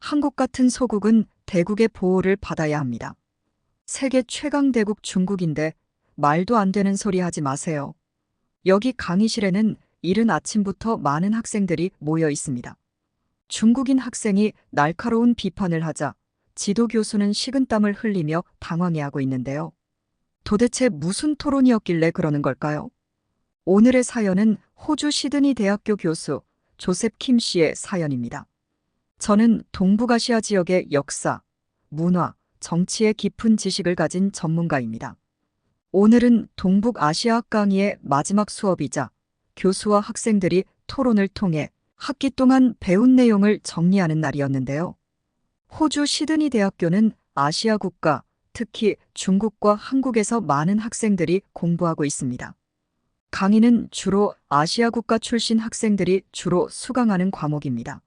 한국 같은 소국은 대국의 보호를 받아야 합니다. 세계 최강 대국 중국인데 말도 안 되는 소리 하지 마세요. 여기 강의실에는 이른 아침부터 많은 학생들이 모여 있습니다. 중국인 학생이 날카로운 비판을 하자 지도 교수는 식은땀을 흘리며 당황해하고 있는데요. 도대체 무슨 토론이었길래 그러는 걸까요? 오늘의 사연은 호주 시드니 대학교 교수 조셉 킴 씨의 사연입니다. 저는 동북아시아 지역의 역사, 문화, 정치에 깊은 지식을 가진 전문가입니다. 오늘은 동북아시아학 강의의 마지막 수업이자 교수와 학생들이 토론을 통해 학기 동안 배운 내용을 정리하는 날이었는데요. 호주 시드니 대학교는 아시아 국가, 특히 중국과 한국에서 많은 학생들이 공부하고 있습니다. 강의는 주로 아시아 국가 출신 학생들이 주로 수강하는 과목입니다.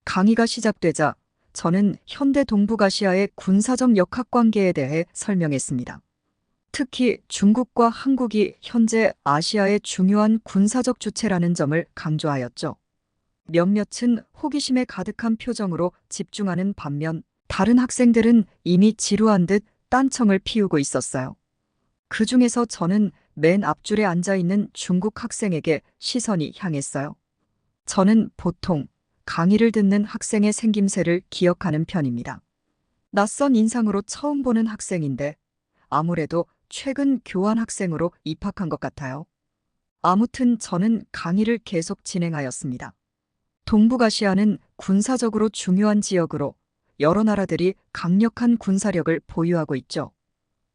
강의가 시작되자 저는 현대 동북아시아의 군사적 역학관계에 대해 설명했습니다. 특히 중국과 한국이 현재 아시아의 중요한 군사적 주체라는 점을 강조하였죠. 몇몇은 호기심에 가득한 표정으로 집중하는 반면 다른 학생들은 이미 지루한 듯 딴청을 피우고 있었어요. 그 중에서 저는 맨 앞줄에 앉아있는 중국 학생에게 시선이 향했어요. 저는 보통 강의를 듣는 학생의 생김새를 기억하는 편입니다. 낯선 인상으로 처음 보는 학생인데 아무래도 최근 교환 학생으로 입학한 것 같아요. 아무튼 저는 강의를 계속 진행하였습니다. 동북아시아는 군사적으로 중요한 지역으로 여러 나라들이 강력한 군사력을 보유하고 있죠.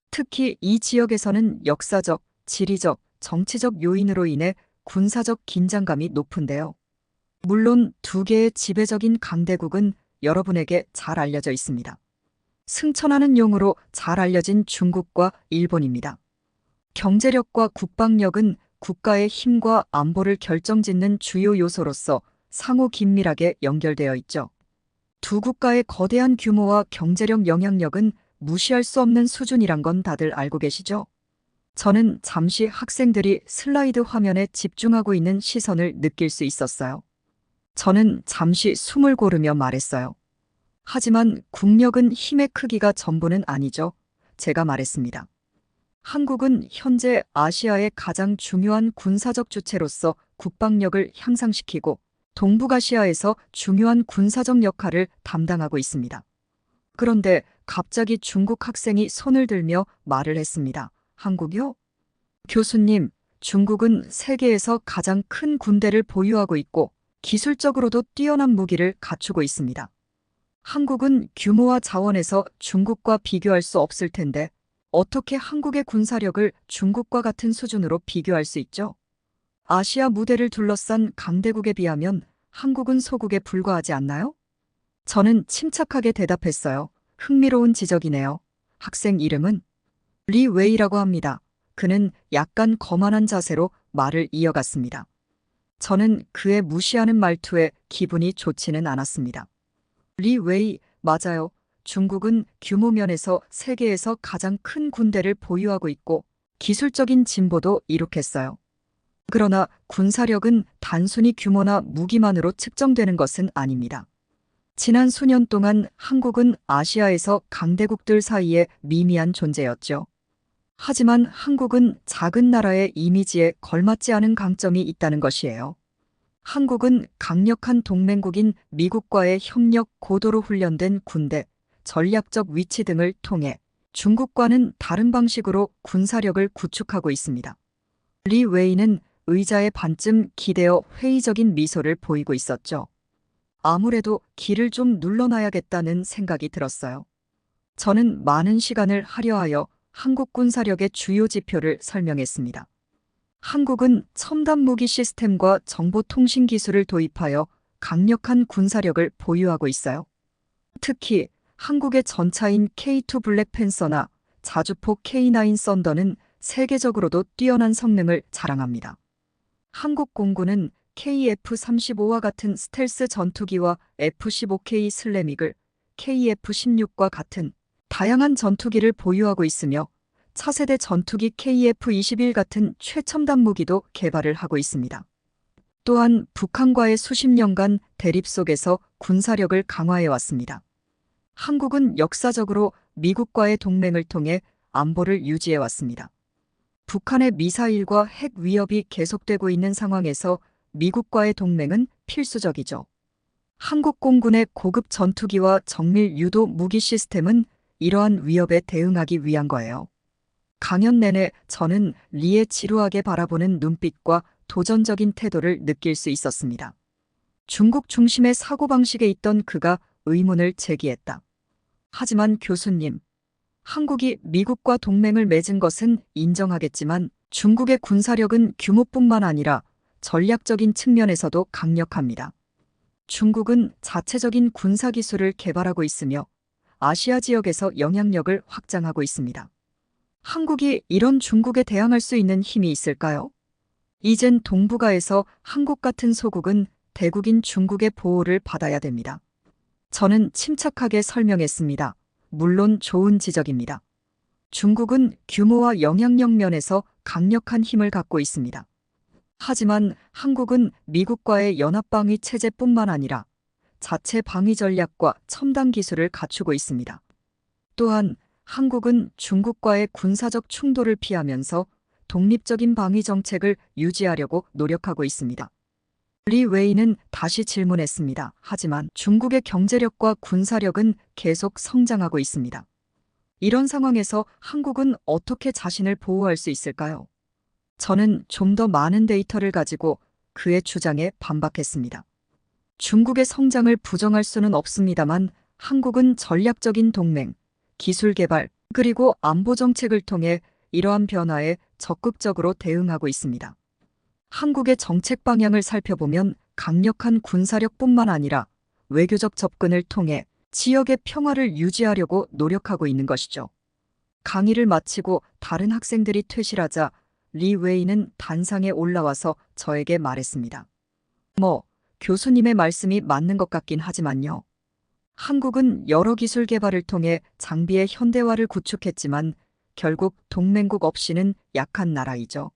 특히 이 지역에서는 역사적, 지리적, 정치적 요인으로 인해 군사적 긴장감이 높은데요. 물론 두 개의 지배적인 강대국은 여러분에게 잘 알려져 있습니다. 승천하는 용어로 잘 알려진 중국과 일본입니다. 경제력과 국방력은 국가의 힘과 안보를 결정짓는 주요 요소로서 상호 긴밀하게 연결되어 있죠. 두 국가의 거대한 규모와 경제력 영향력은 무시할 수 없는 수준이란 건 다들 알고 계시죠? 저는 잠시 학생들이 슬라이드 화면에 집중하고 있는 시선을 느낄 수 있었어요. 저는 잠시 숨을 고르며 말했어요. 하지만 국력은 힘의 크기가 전부는 아니죠. 제가 말했습니다. 한국은 현재 아시아의 가장 중요한 군사적 주체로서 국방력을 향상시키고 동북아시아에서 중요한 군사적 역할을 담당하고 있습니다. 그런데 갑자기 중국 학생이 손을 들며 말을 했습니다. 한국이요? 교수님, 중국은 세계에서 가장 큰 군대를 보유하고 있고 기술적으로도 뛰어난 무기를 갖추고 있습니다. 한국은 규모와 자원에서 중국과 비교할 수 없을 텐데 어떻게 한국의 군사력을 중국과 같은 수준으로 비교할 수 있죠? 아시아 무대를 둘러싼 강대국에 비하면 한국은 소국에 불과하지 않나요? 저는 침착하게 대답했어요. 흥미로운 지적이네요. 학생 이름은 리 웨이라고 합니다. 그는 약간 거만한 자세로 말을 이어갔습니다. 저는 그의 무시하는 말투에 기분이 좋지는 않았습니다. 리 웨이, 맞아요. 중국은 규모 면에서 세계에서 가장 큰 군대를 보유하고 있고 기술적인 진보도 이룩했어요. 그러나 군사력은 단순히 규모나 무기만으로 측정되는 것은 아닙니다. 지난 수년 동안 한국은 아시아에서 강대국들 사이에 미미한 존재였죠. 하지만 한국은 작은 나라의 이미지에 걸맞지 않은 강점이 있다는 것이에요. 한국은 강력한 동맹국인 미국과의 협력, 고도로 훈련된 군대, 전략적 위치 등을 통해 중국과는 다른 방식으로 군사력을 구축하고 있습니다. 리 웨이는 의자에 반쯤 기대어 회의적인 미소를 보이고 있었죠. 아무래도 기를 좀 눌러놔야겠다는 생각이 들었어요. 저는 많은 시간을 할애하여 한국 군사력의 주요 지표를 설명했습니다. 한국은 첨단 무기 시스템과 정보통신 기술을 도입하여 강력한 군사력을 보유하고 있어요. 특히 한국의 전차인 K2 블랙팬서나 자주포 K9 썬더는 세계적으로도 뛰어난 성능을 자랑합니다. 한국 공군은 KF-35와 같은 스텔스 전투기와 F-15K 슬래미글, KF-16과 같은 다양한 전투기를 보유하고 있으며 차세대 전투기 KF-21 같은 최첨단 무기도 개발을 하고 있습니다. 또한 북한과의 수십 년간 대립 속에서 군사력을 강화해 왔습니다. 한국은 역사적으로 미국과의 동맹을 통해 안보를 유지해 왔습니다. 북한의 미사일과 핵 위협이 계속되고 있는 상황에서 미국과의 동맹은 필수적이죠. 한국 공군의 고급 전투기와 정밀 유도 무기 시스템은 이러한 위협에 대응하기 위한 거예요. 강연 내내 저는 리의 지루하게 바라보는 눈빛과 도전적인 태도를 느낄 수 있었습니다. 중국 중심의 사고방식에 있던 그가 의문을 제기했다. 하지만 교수님, 한국이 미국과 동맹을 맺은 것은 인정하겠지만 중국의 군사력은 규모뿐만 아니라 전략적인 측면에서도 강력합니다. 중국은 자체적인 군사기술을 개발하고 있으며 아시아 지역에서 영향력을 확장하고 있습니다. 한국이 이런 중국에 대항할 수 있는 힘이 있을까요? 이젠 동북아에서 한국 같은 소국은 대국인 중국의 보호를 받아야 됩니다. 저는 침착하게 설명했습니다. 물론 좋은 지적입니다. 중국은 규모와 영향력 면에서 강력한 힘을 갖고 있습니다. 하지만 한국은 미국과의 연합방위 체제뿐만 아니라 자체 방위 전략과 첨단 기술을 갖추고 있습니다. 또한 한국은 중국과의 군사적 충돌을 피하면서 독립적인 방위 정책을 유지하려고 노력하고 있습니다. 리 웨이는 다시 질문했습니다. 하지만 중국의 경제력과 군사력은 계속 성장하고 있습니다. 이런 상황에서 한국은 어떻게 자신을 보호할 수 있을까요? 저는 좀 더 많은 데이터를 가지고 그의 주장에 반박했습니다. 중국의 성장을 부정할 수는 없습니다만 한국은 전략적인 동맹, 기술 개발, 그리고 안보 정책을 통해 이러한 변화에 적극적으로 대응하고 있습니다. 한국의 정책 방향을 살펴보면 강력한 군사력뿐만 아니라 외교적 접근을 통해 지역의 평화를 유지하려고 노력하고 있는 것이죠. 강의를 마치고 다른 학생들이 퇴실하자 리 웨이는 단상에 올라와서 저에게 말했습니다. 교수님의 말씀이 맞는 것 같긴 하지만요. 한국은 여러 기술 개발을 통해 장비의 현대화를 구축했지만 결국 동맹국 없이는 약한 나라이죠.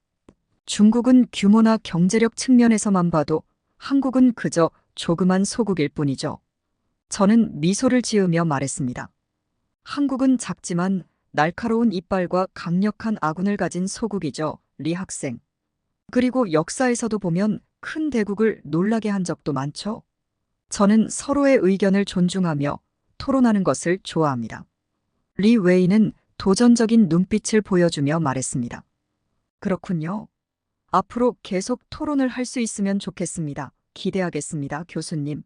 중국은 규모나 경제력 측면에서만 봐도 한국은 그저 조그만 소국일 뿐이죠. 저는 미소를 지으며 말했습니다. 한국은 작지만 날카로운 이빨과 강력한 아군을 가진 소국이죠, 리 학생. 그리고 역사에서도 보면 큰 대국을 놀라게 한 적도 많죠. 저는 서로의 의견을 존중하며 토론하는 것을 좋아합니다. 리 웨이는 도전적인 눈빛을 보여주며 말했습니다. 그렇군요. 앞으로 계속 토론을 할 수 있으면 좋겠습니다. 기대하겠습니다, 교수님.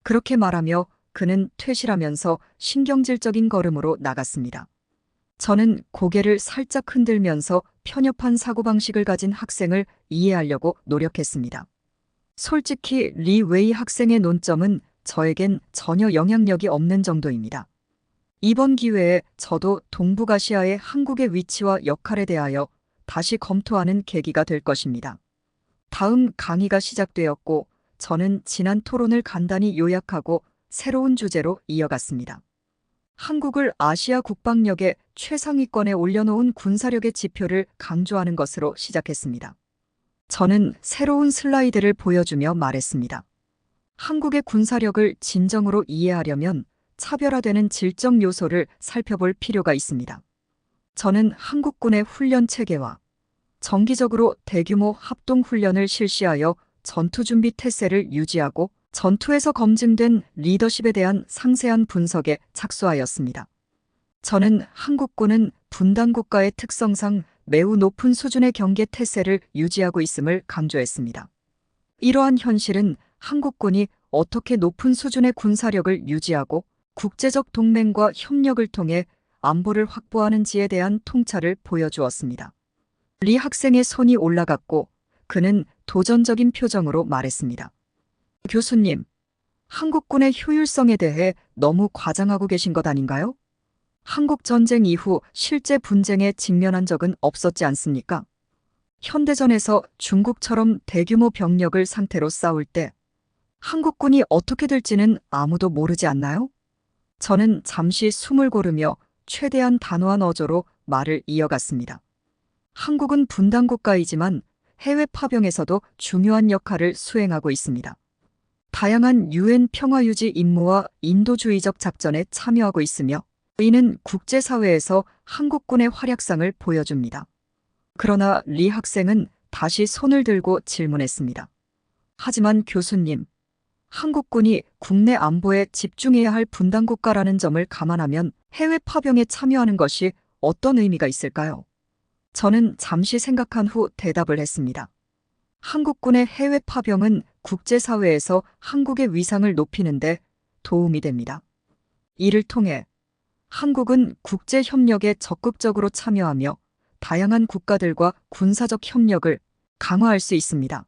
그렇게 말하며 그는 퇴실하면서 신경질적인 걸음으로 나갔습니다. 저는 고개를 살짝 흔들면서 편협한 사고방식을 가진 학생을 이해하려고 노력했습니다. 솔직히 리 웨이 학생의 논점은 저에겐 전혀 영향력이 없는 정도입니다. 이번 기회에 저도 동북아시아의 한국의 위치와 역할에 대하여 다시 검토하는 계기가 될 것입니다. 다음 강의가 시작되었고 저는 지난 토론을 간단히 요약하고 새로운 주제로 이어갔습니다. 한국을 아시아 국방력의 최상위권에 올려놓은 군사력의 지표를 강조하는 것으로 시작했습니다. 저는 새로운 슬라이드를 보여주며 말했습니다. 한국의 군사력을 진정으로 이해하려면 차별화되는 질적 요소를 살펴볼 필요가 있습니다. 저는 한국군의 훈련 체계와 정기적으로 대규모 합동훈련을 실시하여 전투준비 태세를 유지하고 전투에서 검증된 리더십에 대한 상세한 분석에 착수하였습니다. 저는 한국군은 분단국가의 특성상 매우 높은 수준의 경계 태세를 유지하고 있음을 강조했습니다. 이러한 현실은 한국군이 어떻게 높은 수준의 군사력을 유지하고 국제적 동맹과 협력을 통해 안보를 확보하는지에 대한 통찰을 보여주었습니다. 리 학생의 손이 올라갔고 그는 도전적인 표정으로 말했습니다. 교수님, 한국군의 효율성에 대해 너무 과장하고 계신 것 아닌가요? 한국 전쟁 이후 실제 분쟁에 직면한 적은 없었지 않습니까? 현대전에서 중국처럼 대규모 병력을 상태로 싸울 때 한국군이 어떻게 될지는 아무도 모르지 않나요? 저는 잠시 숨을 고르며 최대한 단호한 어조로 말을 이어갔습니다. 한국은 분단국가이지만 해외 파병에서도 중요한 역할을 수행하고 있습니다. 다양한 유엔 평화유지 임무와 인도주의적 작전에 참여하고 있으며 이는 국제사회에서 한국군의 활약상을 보여줍니다. 그러나 리 학생은 다시 손을 들고 질문했습니다. 하지만 교수님, 한국군이 국내 안보에 집중해야 할 분단국가라는 점을 감안하면 해외 파병에 참여하는 것이 어떤 의미가 있을까요? 저는 잠시 생각한 후 대답을 했습니다. 한국군의 해외 파병은 국제사회에서 한국의 위상을 높이는데 도움이 됩니다. 이를 통해 한국은 국제협력에 적극적으로 참여하며 다양한 국가들과 군사적 협력을 강화할 수 있습니다.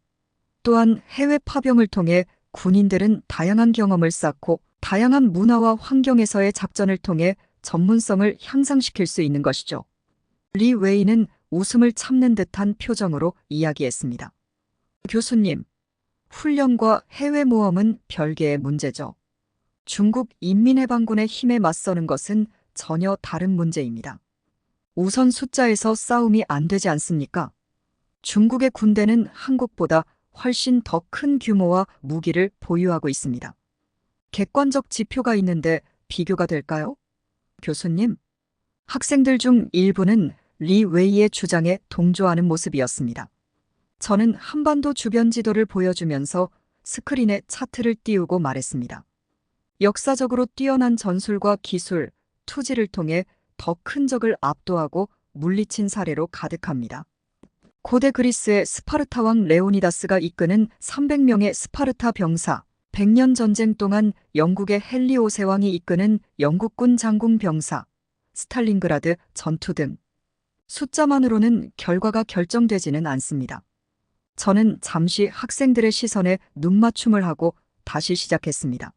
또한 해외 파병을 통해 군인들은 다양한 경험을 쌓고 다양한 문화와 환경에서의 작전을 통해 전문성을 향상시킬 수 있는 것이죠. 리 웨이는 웃음을 참는 듯한 표정으로 이야기했습니다. 교수님, 훈련과 해외 모험은 별개의 문제죠. 중국 인민해방군의 힘에 맞서는 것은 전혀 다른 문제입니다. 우선 숫자에서 싸움이 안 되지 않습니까? 중국의 군대는 한국보다 훨씬 더 큰 규모와 무기를 보유하고 있습니다. 객관적 지표가 있는데 비교가 될까요? 교수님, 학생들 중 일부는 리 웨이의 주장에 동조하는 모습이었습니다. 저는 한반도 주변 지도를 보여주면서 스크린에 차트를 띄우고 말했습니다. 역사적으로 뛰어난 전술과 기술, 투지를 통해 더 큰 적을 압도하고 물리친 사례로 가득합니다. 고대 그리스의 스파르타 왕 레오니다스가 이끄는 300명의 스파르타 병사, 100년 전쟁 동안 영국의 헨리 5세 왕이 이끄는 영국군 장군 병사, 스탈린그라드 전투 등 숫자만으로는 결과가 결정되지는 않습니다. 저는 잠시 학생들의 시선에 눈맞춤을 하고 다시 시작했습니다.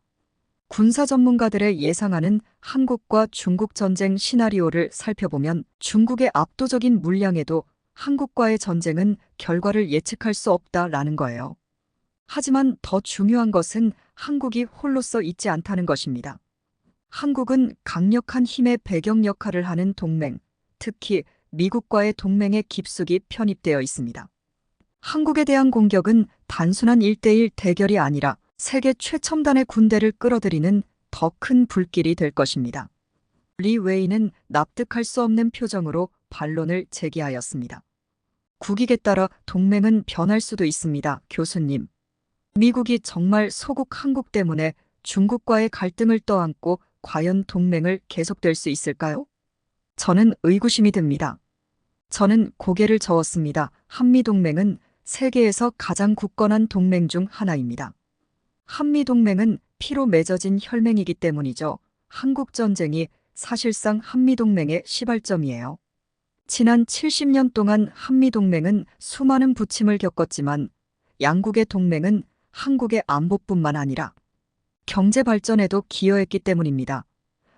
군사 전문가들의 예상하는 한국과 중국 전쟁 시나리오를 살펴보면 중국의 압도적인 물량에도 한국과의 전쟁은 결과를 예측할 수 없다라는 거예요. 하지만 더 중요한 것은 한국이 홀로서 있지 않다는 것입니다. 한국은 강력한 힘의 배경 역할을 하는 동맹, 특히 미국과의 동맹에 깊숙이 편입되어 있습니다. 한국에 대한 공격은 단순한 1대1 대결이 아니라 세계 최첨단의 군대를 끌어들이는 더 큰 불길이 될 것입니다. 리 웨이는 납득할 수 없는 표정으로 반론을 제기하였습니다. 국익에 따라 동맹은 변할 수도 있습니다, 교수님. 미국이 정말 소국 한국 때문에 중국과의 갈등을 떠안고 과연 동맹을 계속될 수 있을까요? 저는 의구심이 듭니다. 저는 고개를 저었습니다. 한미동맹은 세계에서 가장 굳건한 동맹 중 하나입니다. 한미동맹은 피로 맺어진 혈맹이기 때문이죠. 한국전쟁이 사실상 한미동맹의 시발점이에요. 지난 70년 동안 한미동맹은 수많은 부침을 겪었지만 양국의 동맹은 한국의 안보뿐만 아니라 경제 발전에도 기여했기 때문입니다.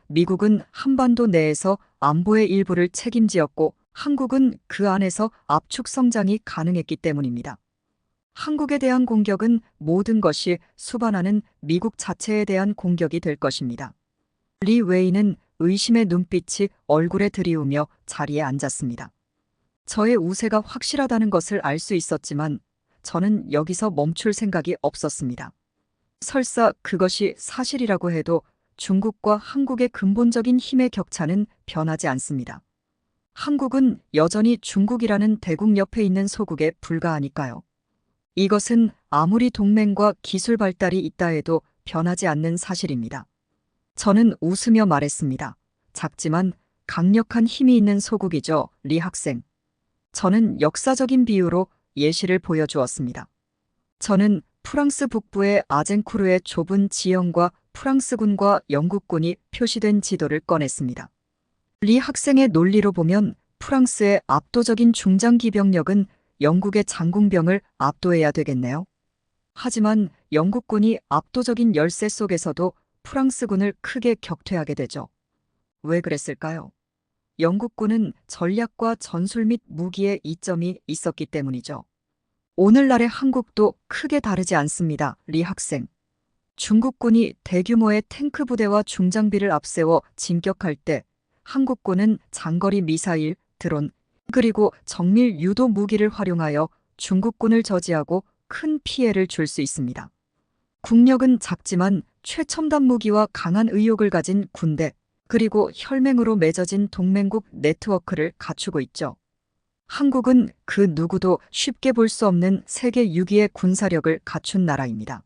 미국은 한반도 내에서 안보의 일부를 책임지었고 한국은 그 안에서 압축 성장이 가능했기 때문입니다. 한국에 대한 공격은 모든 것이 수반하는 미국 자체에 대한 공격이 될 것입니다. 리 웨이는 의심의 눈빛이 얼굴에 들이우며 자리에 앉았습니다. 저의 우세가 확실하다는 것을 알 수 있었지만 저는 여기서 멈출 생각이 없었습니다. 설사 그것이 사실이라고 해도 중국과 한국의 근본적인 힘의 격차는 변하지 않습니다. 한국은 여전히 중국이라는 대국 옆에 있는 소국에 불과하니까요. 이것은 아무리 동맹과 기술 발달이 있다 해도 변하지 않는 사실입니다. 저는 웃으며 말했습니다. 작지만 강력한 힘이 있는 소국이죠, 리 학생. 저는 역사적인 비유로 예시를 보여주었습니다. 저는 프랑스 북부의 아젠쿠르의 좁은 지형과 프랑스군과 영국군이 표시된 지도를 꺼냈습니다. 리 학생의 논리로 보면 프랑스의 압도적인 중장기병력은 영국의 장궁병을 압도해야 되겠네요. 하지만 영국군이 압도적인 열세 속에서도 프랑스군을 크게 격퇴하게 되죠. 왜 그랬을까요? 영국군은 전략과 전술 및 무기에 이점이 있었기 때문이죠. 오늘날의 한국도 크게 다르지 않습니다, 리 학생. 중국군이 대규모의 탱크 부대와 중장비를 앞세워 진격할 때 한국군은 장거리 미사일, 드론, 그리고 정밀 유도 무기를 활용하여 중국군을 저지하고 큰 피해를 줄 수 있습니다. 국력은 작지만 최첨단 무기와 강한 의욕을 가진 군대, 그리고 혈맹으로 맺어진 동맹국 네트워크를 갖추고 있죠. 한국은 그 누구도 쉽게 볼 수 없는 세계 6위의 군사력을 갖춘 나라입니다.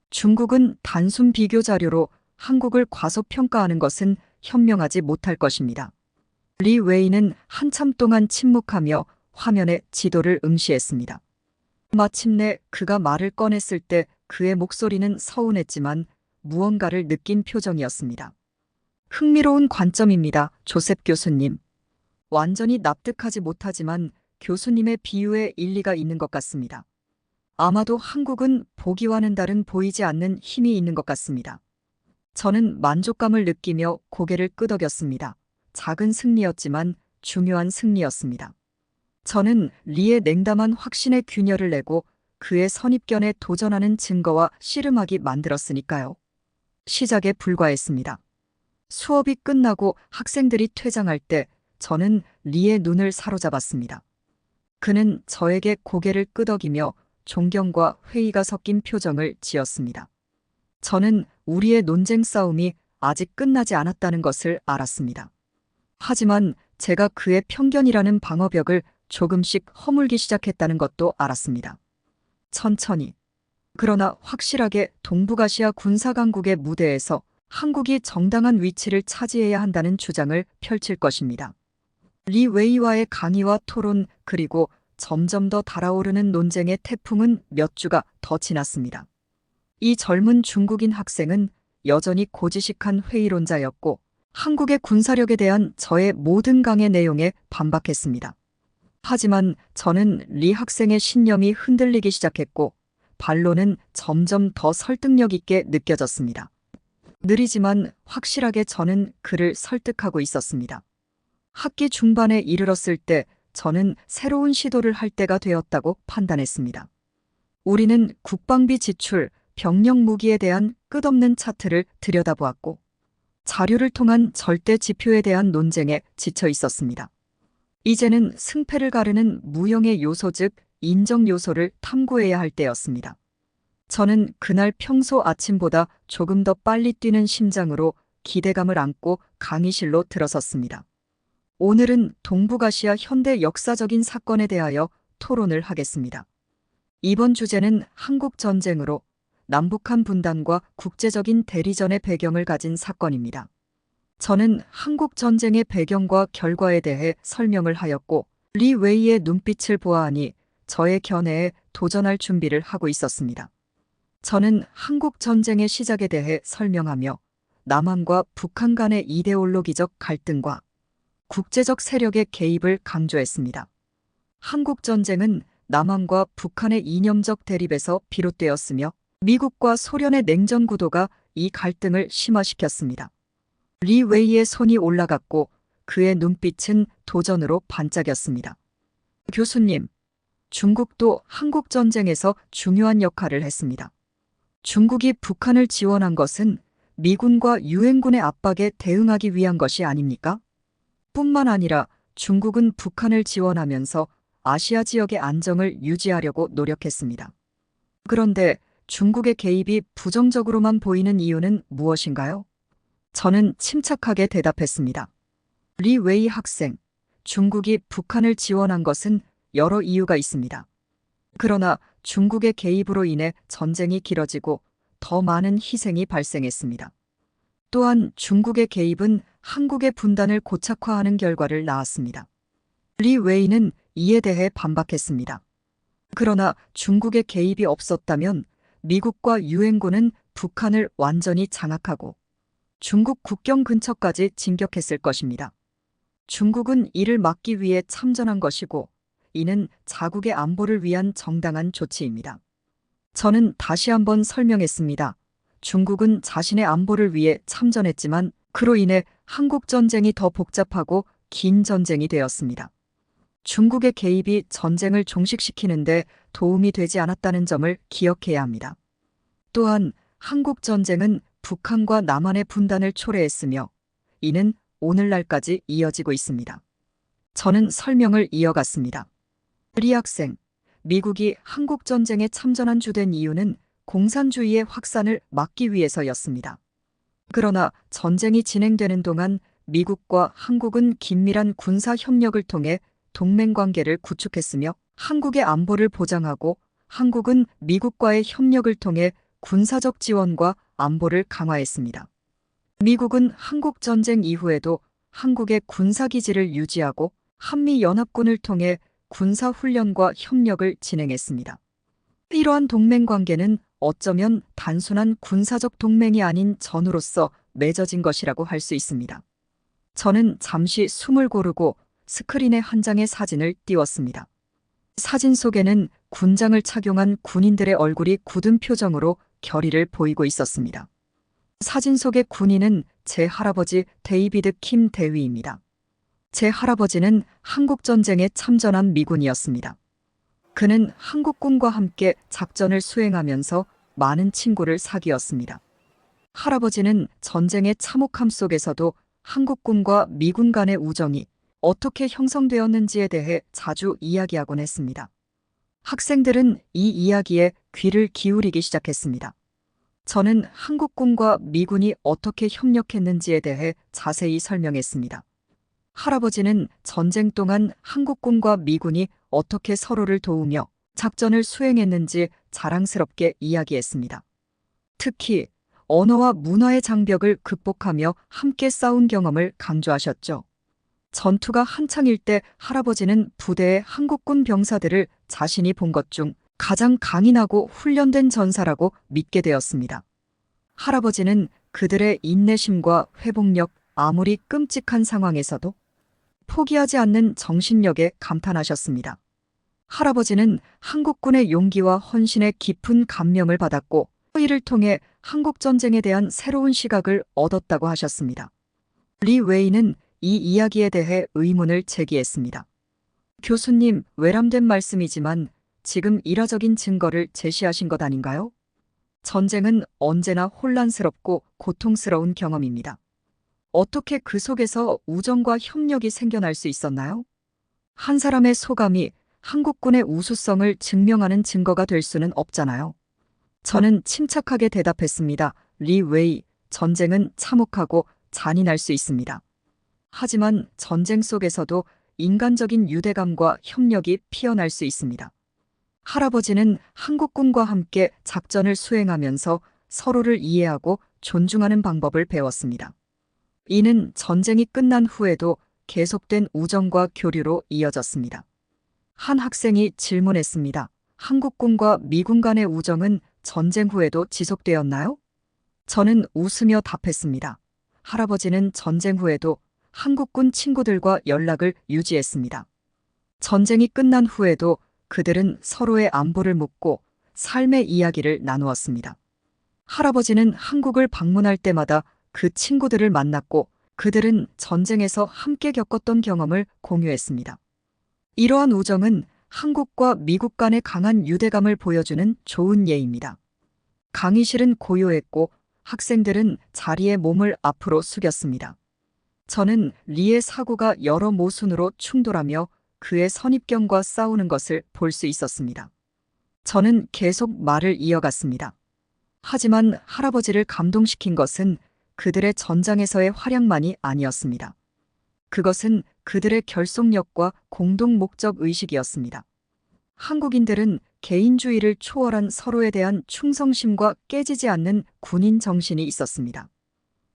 중국은 단순 비교 자료로 한국을 과소평가하는 것은 현명하지 못할 것입니다. 리 웨이는 한참 동안 침묵하며 화면에 지도를 응시했습니다. 마침내 그가 말을 꺼냈을 때 그의 목소리는 서운했지만 무언가를 느낀 표정이었습니다. 흥미로운 관점입니다, 조셉 교수님. 완전히 납득하지 못하지만 교수님의 비유에 일리가 있는 것 같습니다. 아마도 한국은 보기와는 다른 보이지 않는 힘이 있는 것 같습니다. 저는 만족감을 느끼며 고개를 끄덕였습니다. 작은 승리였지만 중요한 승리였습니다. 저는 리의 냉담한 확신에 균열을 내고 그의 선입견에 도전하는 증거와 씨름하기 만들었으니까요. 시작에 불과했습니다. 수업이 끝나고 학생들이 퇴장할 때 저는 리의 눈을 사로잡았습니다. 그는 저에게 고개를 끄덕이며 존경과 회의가 섞인 표정을 지었습니다. 저는 우리의 논쟁 싸움이 아직 끝나지 않았다는 것을 알았습니다. 하지만 제가 그의 편견이라는 방어벽을 조금씩 허물기 시작했다는 것도 알았습니다. 천천히, 그러나 확실하게 동북아시아 군사강국의 무대에서 한국이 정당한 위치를 차지해야 한다는 주장을 펼칠 것입니다. 리 웨이와의 강의와 토론, 그리고 점점 더 달아오르는 논쟁의 태풍은 몇 주가 더 지났습니다. 이 젊은 중국인 학생은 여전히 고지식한 회의론자였고 한국의 군사력에 대한 저의 모든 강의 내용에 반박했습니다. 하지만 저는 리 학생의 신념이 흔들리기 시작했고 반론은 점점 더 설득력 있게 느껴졌습니다. 느리지만 확실하게 저는 그를 설득하고 있었습니다. 학기 중반에 이르렀을 때 저는 새로운 시도를 할 때가 되었다고 판단했습니다. 우리는 국방비 지출, 병력 무기에 대한 끝없는 차트를 들여다보았고 자료를 통한 절대 지표에 대한 논쟁에 지쳐 있었습니다. 이제는 승패를 가르는 무형의 요소 즉 인정 요소를 탐구해야 할 때였습니다. 저는 그날 평소 아침보다 조금 더 빨리 뛰는 심장으로 기대감을 안고 강의실로 들어섰습니다. 오늘은 동북아시아 현대 역사적인 사건에 대하여 토론을 하겠습니다. 이번 주제는 한국전쟁으로 남북한 분단과 국제적인 대리전의 배경을 가진 사건입니다. 저는 한국전쟁의 배경과 결과에 대해 설명을 하였고 리 웨이의 눈빛을 보아하니 저의 견해에 도전할 준비를 하고 있었습니다. 저는 한국전쟁의 시작에 대해 설명하며 남한과 북한 간의 이데올로기적 갈등과 국제적 세력의 개입을 강조했습니다. 한국전쟁은 남한과 북한의 이념적 대립에서 비롯되었으며 미국과 소련의 냉전 구도가 이 갈등을 심화시켰습니다. 리 웨이의 손이 올라갔고 그의 눈빛은 도전으로 반짝였습니다. 교수님, 중국도 한국전쟁에서 중요한 역할을 했습니다. 중국이 북한을 지원한 것은 미군과 유엔군의 압박에 대응하기 위한 것이 아닙니까? 뿐만 아니라 중국은 북한을 지원하면서 아시아 지역의 안정을 유지하려고 노력했습니다. 그런데 중국의 개입이 부정적으로만 보이는 이유는 무엇인가요? 저는 침착하게 대답했습니다. 리 웨이 학생, 중국이 북한을 지원한 것은 여러 이유가 있습니다. 그러나 중국의 개입으로 인해 전쟁이 길어지고 더 많은 희생이 발생했습니다. 또한 중국의 개입은 한국의 분단을 고착화하는 결과를 낳았습니다. 리 웨이는 이에 대해 반박했습니다. 그러나 중국의 개입이 없었다면 미국과 유엔군은 북한을 완전히 장악하고 중국 국경 근처까지 진격했을 것입니다. 중국은 이를 막기 위해 참전한 것이고 이는 자국의 안보를 위한 정당한 조치입니다. 저는 다시 한번 설명했습니다. 중국은 자신의 안보를 위해 참전했지만 그로 인해 한국전쟁이 더 복잡하고 긴 전쟁이 되었습니다. 중국의 개입이 전쟁을 종식시키는데 도움이 되지 않았다는 점을 기억해야 합니다. 또한 한국전쟁은 북한과 남한의 분단을 초래했으며 이는 오늘날까지 이어지고 있습니다. 저는 설명을 이어갔습니다. 리 학생, 미국이 한국전쟁에 참전한 주된 이유는 공산주의의 확산을 막기 위해서였습니다. 그러나 전쟁이 진행되는 동안 미국과 한국은 긴밀한 군사 협력을 통해 동맹 관계를 구축했으며 한국의 안보를 보장하고 한국은 미국과의 협력을 통해 군사적 지원과 안보를 강화했습니다. 미국은 한국전쟁 이후에도 한국의 군사기지를 유지하고 한미연합군을 통해 군사훈련과 협력을 진행했습니다. 이러한 동맹 관계는 어쩌면 단순한 군사적 동맹이 아닌 전우로서 맺어진 것이라고 할 수 있습니다. 저는 잠시 숨을 고르고 스크린에 한 장의 사진을 띄웠습니다. 사진 속에는 군장을 착용한 군인들의 얼굴이 굳은 표정으로 결의를 보이고 있었습니다. 사진 속의 군인은 제 할아버지 데이비드 킴 대위입니다. 제 할아버지는 한국전쟁에 참전한 미군이었습니다. 그는 한국군과 함께 작전을 수행하면서 많은 친구를 사귀었습니다. 할아버지는 전쟁의 참혹함 속에서도 한국군과 미군 간의 우정이 어떻게 형성되었는지에 대해 자주 이야기하곤 했습니다. 학생들은 이 이야기에 귀를 기울이기 시작했습니다. 저는 한국군과 미군이 어떻게 협력했는지에 대해 자세히 설명했습니다. 할아버지는 전쟁 동안 한국군과 미군이 어떻게 서로를 도우며 작전을 수행했는지 자랑스럽게 이야기했습니다. 특히 언어와 문화의 장벽을 극복하며 함께 싸운 경험을 강조하셨죠. 전투가 한창일 때 할아버지는 부대의 한국군 병사들을 자신이 본 것 중 가장 강인하고 훈련된 전사라고 믿게 되었습니다. 할아버지는 그들의 인내심과 회복력, 아무리 끔찍한 상황에서도 포기하지 않는 정신력에 감탄하셨습니다. 할아버지는 한국군의 용기와 헌신에 깊은 감명을 받았고 이를 통해 한국전쟁에 대한 새로운 시각을 얻었다고 하셨습니다. 리 웨이는 이 이야기에 대해 의문을 제기했습니다. 교수님, 외람된 말씀이지만 지금 일화적인 증거를 제시하신 것 아닌가요? 전쟁은 언제나 혼란스럽고 고통스러운 경험입니다. 어떻게 그 속에서 우정과 협력이 생겨날 수 있었나요? 한 사람의 소감이 한국군의 우수성을 증명하는 증거가 될 수는 없잖아요. 저는 침착하게 대답했습니다. 리 웨이, 전쟁은 참혹하고 잔인할 수 있습니다. 하지만 전쟁 속에서도 인간적인 유대감과 협력이 피어날 수 있습니다. 할아버지는 한국군과 함께 작전을 수행하면서 서로를 이해하고 존중하는 방법을 배웠습니다. 이는 전쟁이 끝난 후에도 계속된 우정과 교류로 이어졌습니다. 한 학생이 질문했습니다. 한국군과 미군 간의 우정은 전쟁 후에도 지속되었나요? 저는 웃으며 답했습니다. 할아버지는 전쟁 후에도 한국군 친구들과 연락을 유지했습니다. 전쟁이 끝난 후에도 그들은 서로의 안부를 묻고 삶의 이야기를 나누었습니다. 할아버지는 한국을 방문할 때마다 그 친구들을 만났고 그들은 전쟁에서 함께 겪었던 경험을 공유했습니다. 이러한 우정은 한국과 미국 간의 강한 유대감을 보여주는 좋은 예입니다. 강의실은 고요했고 학생들은 자리에 몸을 앞으로 숙였습니다. 저는 리의 사고가 여러 모순으로 충돌하며 그의 선입견과 싸우는 것을 볼 수 있었습니다. 저는 계속 말을 이어갔습니다. 하지만 할아버지를 감동시킨 것은 그들의 전장에서의 활약만이 아니었습니다. 그것은 그들의 결속력과 공동 목적 의식이었습니다. 한국인들은 개인주의를 초월한 서로에 대한 충성심과 깨지지 않는 군인 정신이 있었습니다.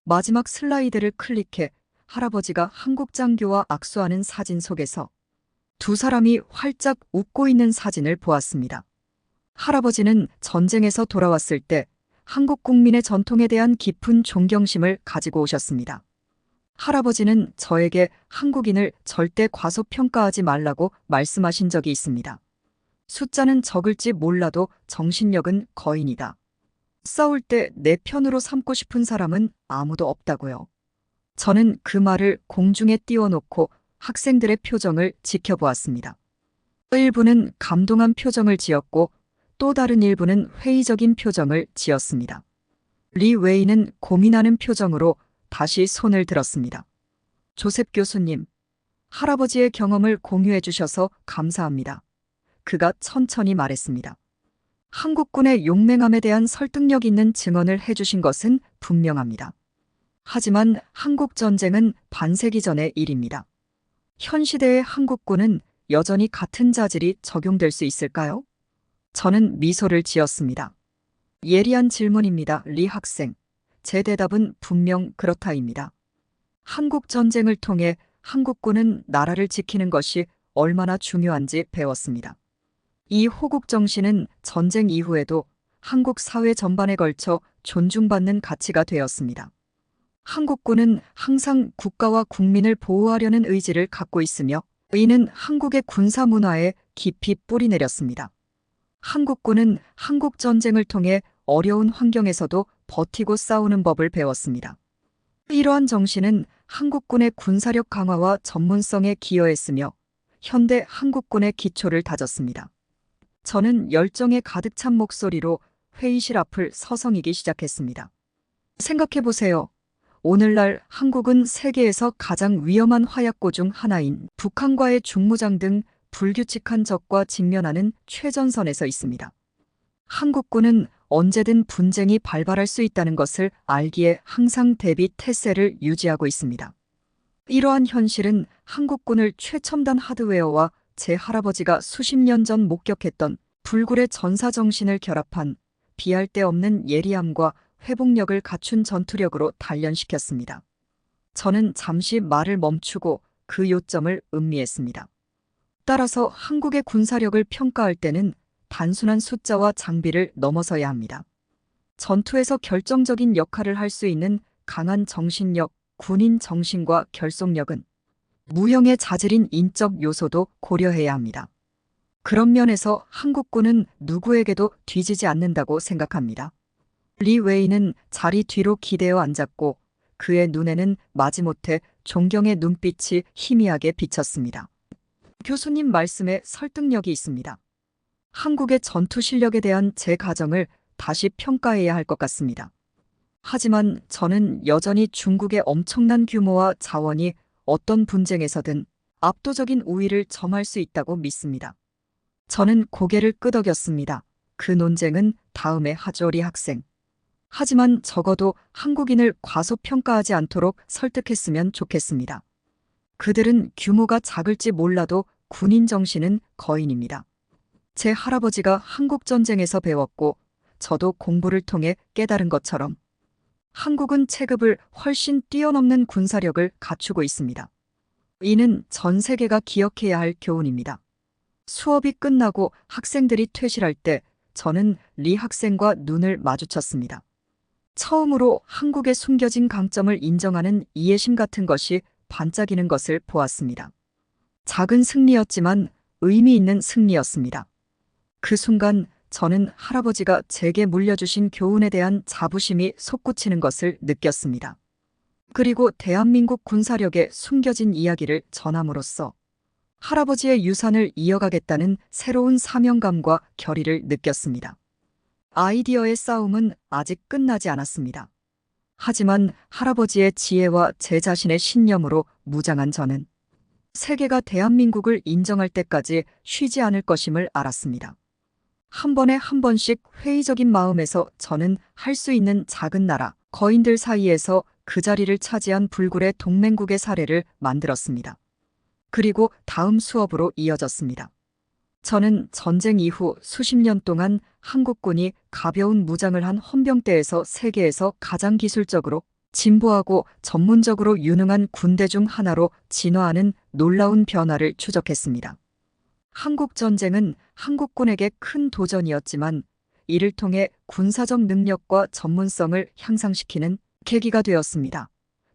마지막 슬라이드를 클릭해 할아버지가 한국 장교와 악수하는 사진 속에서 두 사람이 활짝 웃고 있는 사진을 보았습니다. 할아버지는 전쟁에서 돌아왔을 때 한국 국민의 전통에 대한 깊은 존경심을 가지고 오셨습니다. 할아버지는 저에게 한국인을 절대 과소평가하지 말라고 말씀하신 적이 있습니다. 숫자는 적을지 몰라도 정신력은 거인이다. 싸울 때 내 편으로 삼고 싶은 사람은 아무도 없다고요. 저는 그 말을 공중에 띄워놓고 학생들의 표정을 지켜보았습니다. 일부는 감동한 표정을 지었고 또 다른 일부는 회의적인 표정을 지었습니다. 리 웨이는 고민하는 표정으로 다시 손을 들었습니다. 조셉 교수님, 할아버지의 경험을 공유해 주셔서 감사합니다. 그가 천천히 말했습니다. 한국군의 용맹함에 대한 설득력 있는 증언을 해주신 것은 분명합니다. 하지만 한국전쟁은 반세기 전의 일입니다. 현 시대의 한국군은 여전히 같은 자질이 적용될 수 있을까요? 저는 미소를 지었습니다. 예리한 질문입니다, 리 학생. 제 대답은 분명 그렇다입니다. 한국전쟁을 통해 한국군은 나라를 지키는 것이 얼마나 중요한지 배웠습니다. 이 호국 정신은 전쟁 이후에도 한국 사회 전반에 걸쳐 존중받는 가치가 되었습니다. 한국군은 항상 국가와 국민을 보호하려는 의지를 갖고 있으며 이는 한국의 군사 문화에 깊이 뿌리내렸습니다. 한국군은 한국전쟁을 통해 어려운 환경에서도 버티고 싸우는 법을 배웠습니다. 이러한 정신은 한국군의 군사력 강화와 전문성에 기여했으며 현대 한국군의 기초를 다졌습니다. 저는 열정에 가득 찬 목소리로 회의실 앞을 서성이기 시작했습니다. 생각해보세요. 오늘날 한국은 세계에서 가장 위험한 화약고 중 하나인 북한과의 중무장 등 불규칙한 적과 직면하는 최전선에서 있습니다. 한국군은 언제든 분쟁이 발발할 수 있다는 것을 알기에 항상 대비 태세를 유지하고 있습니다. 이러한 현실은 한국군을 최첨단 하드웨어와 제 할아버지가 수십 년 전 목격했던 불굴의 전사정신을 결합한 비할 데 없는 예리함과 회복력을 갖춘 전투력으로 단련시켰습니다. 저는 잠시 말을 멈추고 그 요점을 음미했습니다. 따라서 한국의 군사력을 평가할 때는 단순한 숫자와 장비를 넘어서야 합니다. 전투에서 결정적인 역할을 할 수 있는 강한 정신력, 군인 정신과 결속력은 무형의 자질인 인적 요소도 고려해야 합니다. 그런 면에서 한국군은 누구에게도 뒤지지 않는다고 생각합니다. 리 웨이는 자리 뒤로 기대어 앉았고 그의 눈에는 마지못해 존경의 눈빛이 희미하게 비쳤습니다. 교수님 말씀에 설득력이 있습니다. 한국의 전투 실력에 대한 제 가정을 다시 평가해야 할 것 같습니다. 하지만 저는 여전히 중국의 엄청난 규모와 자원이 어떤 분쟁에서든 압도적인 우위를 점할 수 있다고 믿습니다. 저는 고개를 끄덕였습니다. 그 논쟁은 다음에 하죠, 리 학생. 하지만 적어도 한국인을 과소평가하지 않도록 설득했으면 좋겠습니다. 그들은 규모가 작을지 몰라도 군인 정신은 거인입니다. 제 할아버지가 한국전쟁에서 배웠고 저도 공부를 통해 깨달은 것처럼 한국은 체급을 훨씬 뛰어넘는 군사력을 갖추고 있습니다. 이는 전 세계가 기억해야 할 교훈입니다. 수업이 끝나고 학생들이 퇴실할 때 저는 리 학생과 눈을 마주쳤습니다. 처음으로 한국의 숨겨진 강점을 인정하는 이해심 같은 것이 반짝이는 것을 보았습니다. 작은 승리였지만 의미 있는 승리였습니다. 그 순간 저는 할아버지가 제게 물려주신 교훈에 대한 자부심이 솟구치는 것을 느꼈습니다. 그리고 대한민국 군사력의 숨겨진 이야기를 전함으로써 할아버지의 유산을 이어가겠다는 새로운 사명감과 결의를 느꼈습니다. 아이디어의 싸움은 아직 끝나지 않았습니다. 하지만 할아버지의 지혜와 제 자신의 신념으로 무장한 저는 세계가 대한민국을 인정할 때까지 쉬지 않을 것임을 알았습니다. 한 번에 한 번씩 회의적인 마음에서 저는 할 수 있는 작은 나라, 거인들 사이에서 그 자리를 차지한 불굴의 동맹국의 사례를 만들었습니다. 그리고 다음 수업으로 이어졌습니다. 저는 전쟁 이후 수십 년 동안 한국군이 가벼운 무장을 한 헌병대에서 세계에서 가장 기술적으로 진보하고 전문적으로 유능한 군대 중 하나로 진화하는 놀라운 변화를 추적했습니다. 한국전쟁은 한국군에게 큰 도전이었지만 이를 통해 군사적 능력과 전문성을 향상시키는 계기가 되었습니다.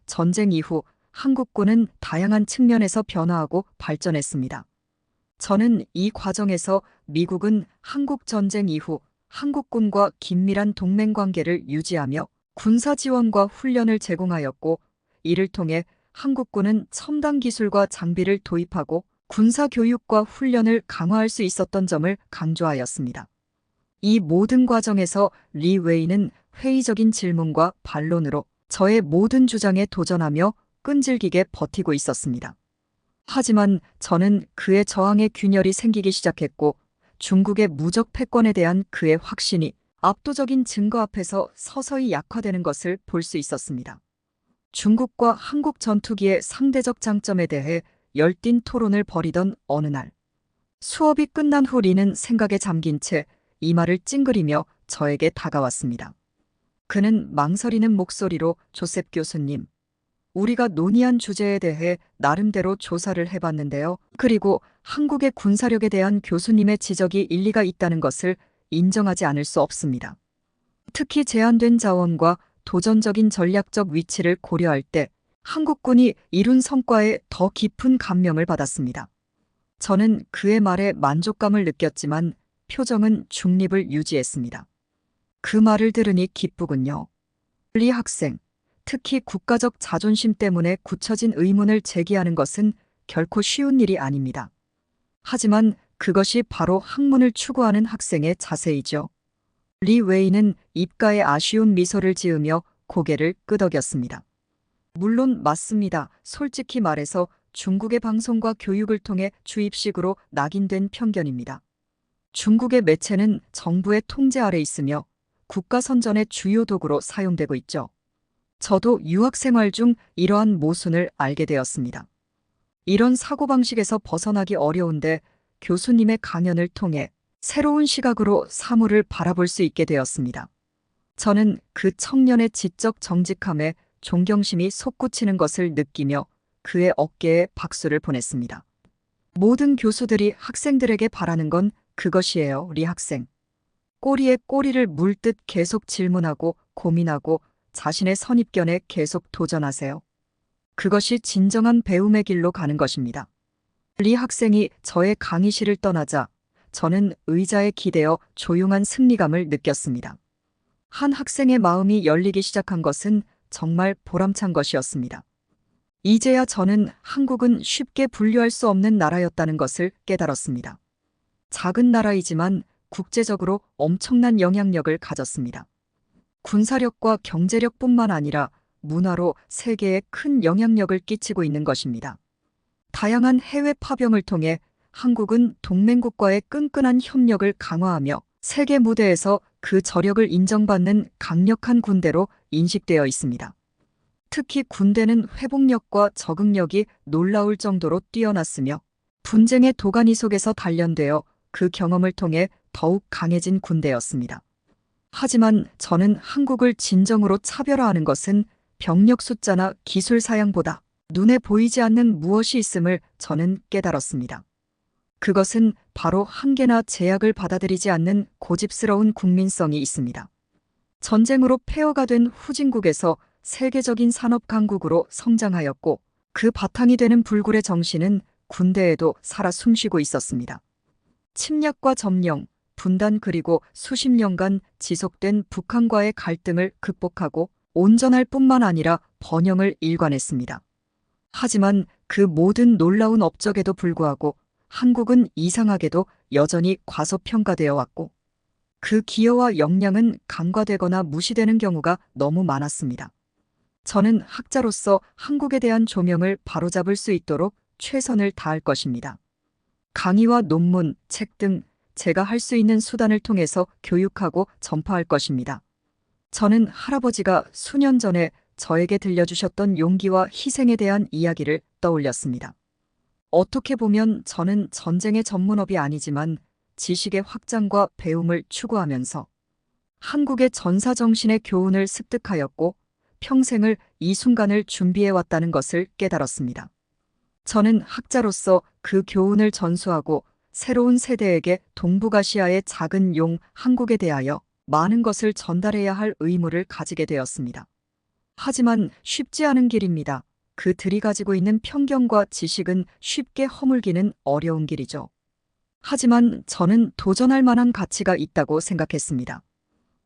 전쟁 이후 한국군은 다양한 측면에서 변화하고 발전했습니다. 저는 이 과정에서 미국은 한국전쟁 이후 한국군과 긴밀한 동맹관계를 유지하며 군사 지원과 훈련을 제공하였고 이를 통해 한국군은 첨단 기술과 장비를 도입하고 군사 교육과 훈련을 강화할 수 있었던 점을 강조하였습니다. 이 모든 과정에서 리 웨이는 회의적인 질문과 반론으로 저의 모든 주장에 도전하며 끈질기게 버티고 있었습니다. 하지만 저는 그의 저항에 균열이 생기기 시작했고 중국의 무적 패권에 대한 그의 확신이 압도적인 증거 앞에서 서서히 약화되는 것을 볼 수 있었습니다. 중국과 한국 전투기의 상대적 장점에 대해 열띤 토론을 벌이던 어느 날, 수업이 끝난 후 리는 생각에 잠긴 채 이마를 찡그리며 저에게 다가왔습니다. 그는 망설이는 목소리로 조셉 교수님, 우리가 논의한 주제에 대해 나름대로 조사를 해봤는데요. 그리고 한국의 군사력에 대한 교수님의 지적이 일리가 있다는 것을 인정하지 않을 수 없습니다. 특히 제한된 자원과 도전적인 전략적 위치를 고려할 때 한국군이 이룬 성과에 더 깊은 감명을 받았습니다. 저는 그의 말에 만족감을 느꼈지만 표정은 중립을 유지했습니다. 그 말을 들으니 기쁘군요. 리 학생, 특히 국가적 자존심 때문에 굳혀진 의문을 제기하는 것은 결코 쉬운 일이 아닙니다. 하지만 그것이 바로 학문을 추구하는 학생의 자세이죠. 리 웨이는 입가에 아쉬운 미소를 지으며 고개를 끄덕였습니다. 물론 맞습니다. 솔직히 말해서 중국의 방송과 교육을 통해 주입식으로 낙인된 편견입니다. 중국의 매체는 정부의 통제 아래 있으며 국가 선전의 주요 도구로 사용되고 있죠. 저도 유학 생활 중 이러한 모순을 알게 되었습니다. 이런 사고방식에서 벗어나기 어려운데 교수님의 강연을 통해 새로운 시각으로 사물을 바라볼 수 있게 되었습니다. 저는 그 청년의 지적 정직함에 존경심이 솟구치는 것을 느끼며 그의 어깨에 박수를 보냈습니다. 모든 교수들이 학생들에게 바라는 건 그것이에요, 리 학생. 꼬리에 꼬리를 물듯 계속 질문하고 고민하고 자신의 선입견에 계속 도전하세요. 그것이 진정한 배움의 길로 가는 것입니다. 리 학생이 저의 강의실을 떠나자 저는 의자에 기대어 조용한 승리감을 느꼈습니다. 한 학생의 마음이 열리기 시작한 것은 정말 보람찬 것이었습니다. 이제야 저는 한국은 쉽게 분류할 수 없는 나라였다는 것을 깨달았습니다. 작은 나라이지만 국제적으로 엄청난 영향력을 가졌습니다. 군사력과 경제력뿐만 아니라 문화로 세계에 큰 영향력을 끼치고 있는 것입니다. 다양한 해외 파병을 통해 한국은 동맹국과의 끈끈한 협력을 강화하며 세계 무대에서 그 저력을 인정받는 강력한 군대로 인식되어 있습니다. 특히 군대는 회복력과 적응력이 놀라울 정도로 뛰어났으며 분쟁의 도가니 속에서 단련되어 그 경험을 통해 더욱 강해진 군대였습니다. 하지만 저는 한국을 진정으로 차별화하는 것은 병력 숫자나 기술 사양보다 눈에 보이지 않는 무엇이 있음을 저는 깨달았습니다. 그것은 바로 한계나 제약을 받아들이지 않는 고집스러운 국민성이 있습니다. 전쟁으로 폐허가 된 후진국에서 세계적인 산업 강국으로 성장하였고 그 바탕이 되는 불굴의 정신은 군대에도 살아 숨쉬고 있었습니다. 침략과 점령, 분단 그리고 수십 년간 지속된 북한과의 갈등을 극복하고 온전할 뿐만 아니라 번영을 일관했습니다. 하지만 그 모든 놀라운 업적에도 불구하고 한국은 이상하게도 여전히 과소평가되어 왔고 그 기여와 역량은 간과되거나 무시되는 경우가 너무 많았습니다. 저는 학자로서 한국에 대한 조명을 바로잡을 수 있도록 최선을 다할 것입니다. 강의와 논문, 책 등 제가 할 수 있는 수단을 통해서 교육하고 전파할 것입니다. 저는 할아버지가 수년 전에 저에게 들려주셨던 용기와 희생에 대한 이야기를 떠올렸습니다. 어떻게 보면 저는 전쟁의 전문업이 아니지만 지식의 확장과 배움을 추구하면서 한국의 전사정신의 교훈을 습득하였고 평생을 이 순간을 준비해왔다는 것을 깨달았습니다. 저는 학자로서 그 교훈을 전수하고 새로운 세대에게 동북아시아의 작은 용 한국에 대하여 많은 것을 전달해야 할 의무를 가지게 되었습니다. 하지만 쉽지 않은 길입니다. 그들이 가지고 있는 편견과 지식은 쉽게 허물기는 어려운 길이죠. 하지만 저는 도전할 만한 가치가 있다고 생각했습니다.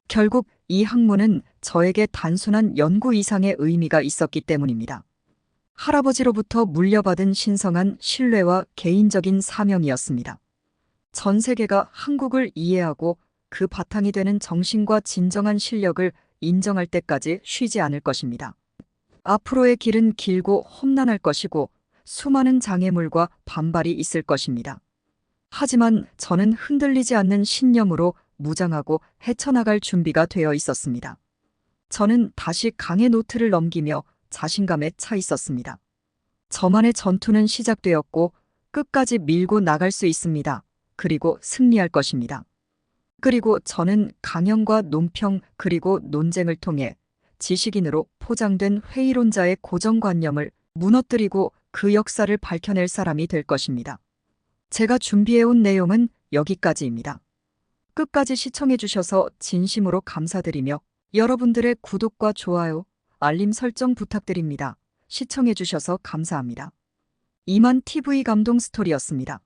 결국 이 학문은 저에게 단순한 연구 이상의 의미가 있었기 때문입니다. 할아버지로부터 물려받은 신성한 신뢰와 개인적인 사명이었습니다. 전 세계가 한국을 이해하고 그 바탕이 되는 정신과 진정한 실력을 인정할 때까지 쉬지 않을 것입니다. 앞으로의 길은 길고 험난할 것이고 수많은 장애물과 반발이 있을 것입니다. 하지만 저는 흔들리지 않는 신념으로 무장하고 헤쳐나갈 준비가 되어 있었습니다. 저는 다시 강의 노트를 넘기며 자신감에 차 있었습니다. 저만의 전투는 시작되었고 끝까지 밀고 나갈 수 있습니다. 그리고 승리할 것입니다. 그리고 저는 강연과 논평 그리고 논쟁을 통해 지식인으로 포장된 회의론자의 고정관념을 무너뜨리고 그 역사를 밝혀낼 사람이 될 것입니다. 제가 준비해온 내용은 여기까지입니다. 끝까지 시청해 주셔서 진심으로 감사드리며 여러분들의 구독과 좋아요, 알림 설정 부탁드립니다. 시청해 주셔서 감사합니다. 이만 TV 감동 스토리였습니다.